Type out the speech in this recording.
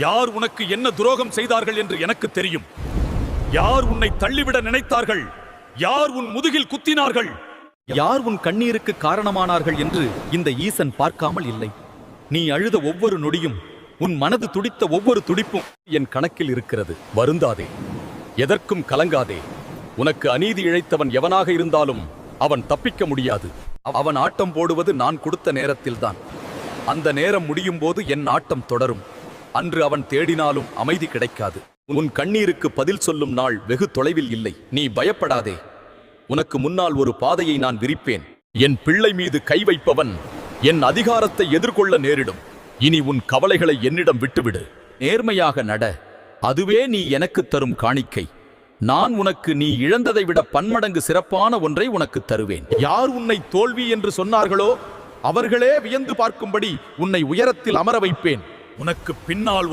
யார் உனக்கு என்ன துரோகம் செய்தார்கள் என்று எனக்கு தெரியும். யார் உன்னை தள்ளிவிட நினைத்தார்கள், யார் உன் முதுகில் குத்தினார்கள், யார் உன் கண்ணீருக்கு காரணமானார்கள் என்று இந்த ஈசன் பார்க்காமல் இல்லை. நீ அழுத ஒவ்வொரு நொடியும், உன் மனது துடித்த ஒவ்வொரு துடிப்பும் என் கணக்கில் இருக்கிறது. வருந்தாதே, எதற்கும் கலங்காதே. உனக்கு அநீதி இழைத்தவன் எவனாக இருந்தாலும் அவன் தப்பிக்க முடியாது. அவன் ஆட்டம் போடுவது நான் கொடுத்த நேரத்தில்தான். அந்த நேரம் முடியும் போது என் ஆட்டம் தொடரும். அன்று அவன் தேடினாலும் அமைதி கிடைக்காது. உன் கண்ணீருக்கு பதில் சொல்லும் நாள் வெகு தொலைவில் இல்லை. நீ பயப்படாதே. உனக்கு முன்னால் ஒரு பாதையை நான் விரிப்பேன். என் பிள்ளை மீது கை வைப்பவன் என் அதிகாரத்தை எதிர்கொள்ள நேரிடும். இனி உன் கவலைகளை என்னிடம் விட்டுவிடு. நேர்மையாக நட. அதுவே நீ எனக்கு தரும் காணிக்கை. நான் உனக்கு நீ இழந்ததை விட பன்மடங்கு சிறப்பான ஒன்றை உனக்கு தருவேன். யார் உன்னை தோல்வி என்று சொன்னார்களோ அவர்களே வியந்து பார்க்கும்படி உன்னை உயரத்தில் அமர வைப்பேன். உனக்கு பின்னால்